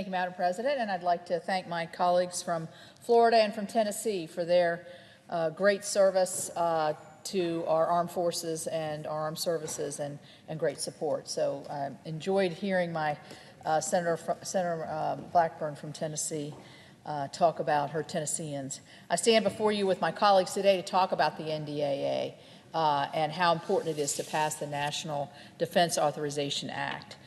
Thank you, Madam President, and I'd like to thank my colleagues from Florida and from Tennessee for their great service to our armed forces and our armed services and great support. So I enjoyed hearing my Senator Blackburn from Tennessee talk about her Tennesseans. I stand before you with my colleagues today to talk about the NDAA and how important it is to pass the National Defense Authorization Act.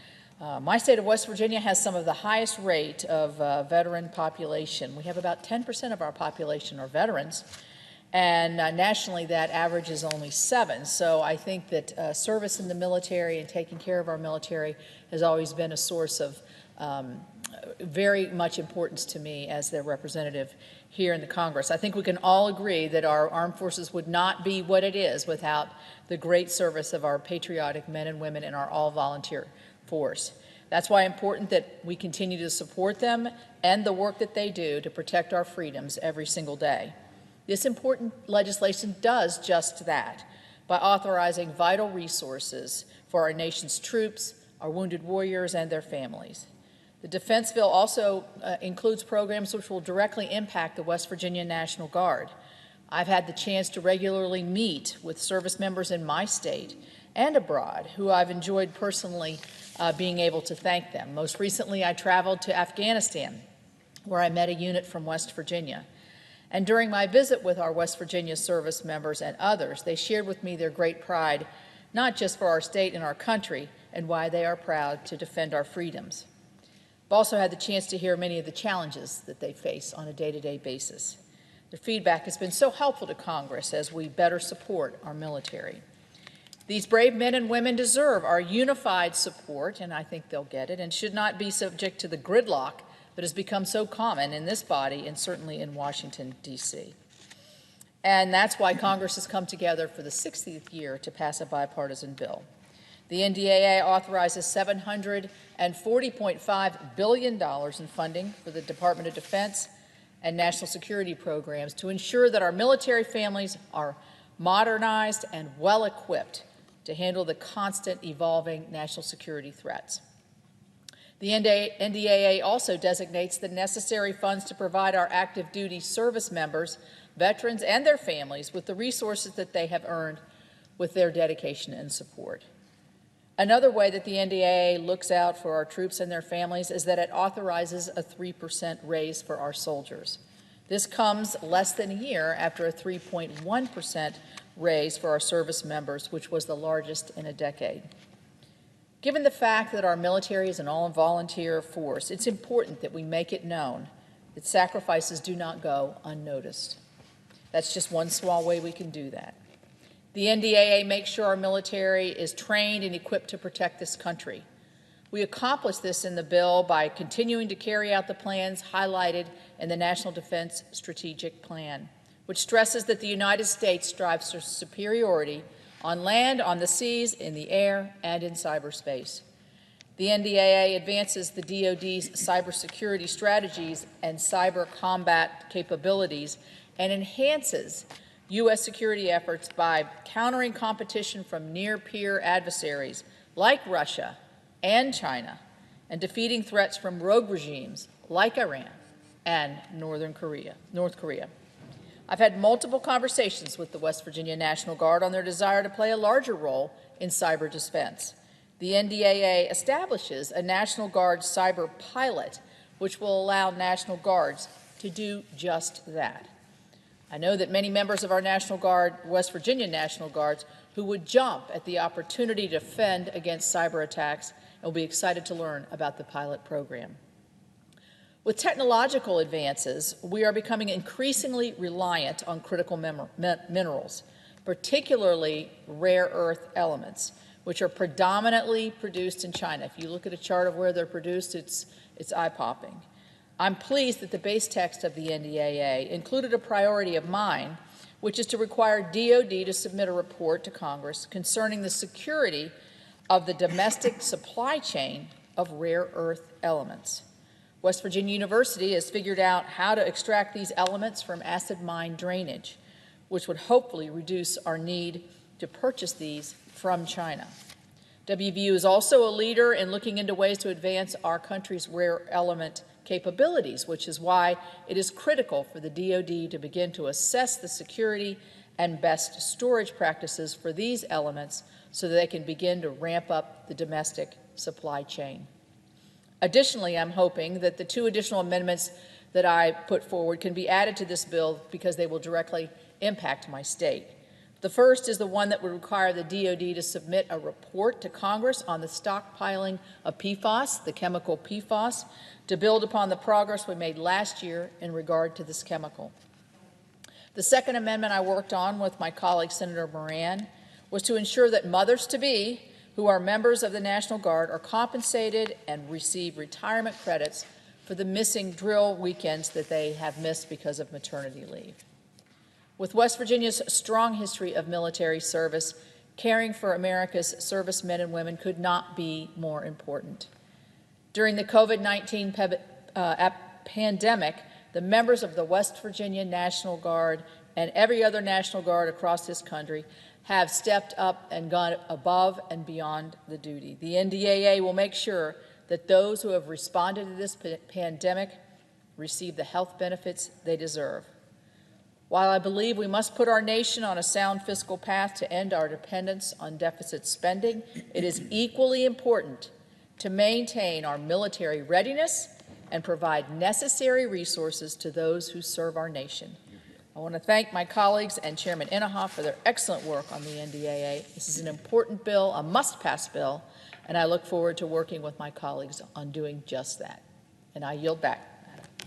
My state of West Virginia has some of the highest rate of veteran population. We have about 10% of our population are veterans, and nationally that average is only 7. So I think that service in the military and taking care of our military has always been a source of very much importance to me as their representative here in the Congress. I think we can all agree that our armed forces would not be what it is without the great service of our patriotic men and women in our all-volunteer force. That's why it's important that we continue to support them and the work that they do to protect our freedoms every single day. This important legislation does just that by authorizing vital resources for our nation's troops, our wounded warriors, and their families. The defense bill also includes programs which will directly impact the West Virginia National Guard. I've had the chance to regularly meet with service members in my state and abroad who I've enjoyed personally being able to thank them. Most recently, I traveled to Afghanistan, where I met a unit from West Virginia. And during my visit with our West Virginia service members and others, they shared with me their great pride, not just for our state and our country, and why they are proud to defend our freedoms. I've also had the chance to hear many of the challenges that they face on a day-to-day basis. Their feedback has been so helpful to Congress as we better support our military. These brave men and women deserve our unified support, and I think they'll get it, and should not be subject to the gridlock that has become so common in this body and certainly in Washington, D.C. And that's why Congress has come together for the 60th year to pass a bipartisan bill. The NDAA authorizes $740.5 billion in funding for the Department of Defense and national security programs to ensure that our military families are modernized and well-equipped to handle the constant evolving national security threats. The NDAA also designates the necessary funds to provide our active duty service members, veterans, and their families with the resources that they have earned with their dedication and support. Another way that the NDAA looks out for our troops and their families is that it authorizes a 3% raise for our soldiers. This comes less than a year after a 3.1% raise for our service members, which was the largest in a decade. Given the fact that our military is an all-volunteer force, it's important that we make it known that sacrifices do not go unnoticed. That's just one small way we can do that. The NDAA makes sure our military is trained and equipped to protect this country. We accomplish this in the bill by continuing to carry out the plans highlighted in the National Defense Strategic Plan, which stresses that the United States strives for superiority on land, on the seas, in the air, and in cyberspace. The NDAA advances the DoD's cybersecurity strategies and cyber combat capabilities and enhances U.S. security efforts by countering competition from near-peer adversaries like Russia and China, and defeating threats from rogue regimes like Iran and North Korea. I've had multiple conversations with the West Virginia National Guard on their desire to play a larger role in cyber defense. The NDAA establishes a National Guard cyber pilot, which will allow National Guards to do just that. I know that many members of our National Guard, West Virginia National Guards, who would jump at the opportunity to defend against cyber attacks and will be excited to learn about the pilot program. With technological advances, we are becoming increasingly reliant on critical minerals, particularly rare earth elements, which are predominantly produced in China. If you look at a chart of where they're produced, it's eye-popping. I'm pleased that the base text of the NDAA included a priority of mine, which is to require DoD to submit a report to Congress concerning the security of the domestic supply chain of rare earth elements. West Virginia University has figured out how to extract these elements from acid mine drainage, which would hopefully reduce our need to purchase these from China. WVU is also a leader in looking into ways to advance our country's rare element capabilities, which is why it is critical for the DoD to begin to assess the security and best storage practices for these elements so that they can begin to ramp up the domestic supply chain. Additionally, I'm hoping that the 2 additional amendments that I put forward can be added to this bill because they will directly impact my state. The first is the one that would require the DoD to submit a report to Congress on the stockpiling of PFAS, the chemical PFAS, to build upon the progress we made last year in regard to this chemical. The second amendment I worked on with my colleague, Senator Moran, was to ensure that mothers-to-be who are members of the National Guard are compensated and receive retirement credits for the missing drill weekends that they have missed because of maternity leave. With West Virginia's strong history of military service, caring for America's servicemen and women could not be more important. During the COVID-19 pandemic, the members of the West Virginia National Guard and every other National Guard across this country have stepped up and gone above and beyond the duty. The NDAA will make sure that those who have responded to this pandemic receive the health benefits they deserve. While I believe we must put our nation on a sound fiscal path to end our dependence on deficit spending, it is equally important to maintain our military readiness and provide necessary resources to those who serve our nation. I want to thank my colleagues and Chairman Inhofe for their excellent work on the NDAA. This is an important bill, a must-pass bill, and I look forward to working with my colleagues on doing just that. And I yield back.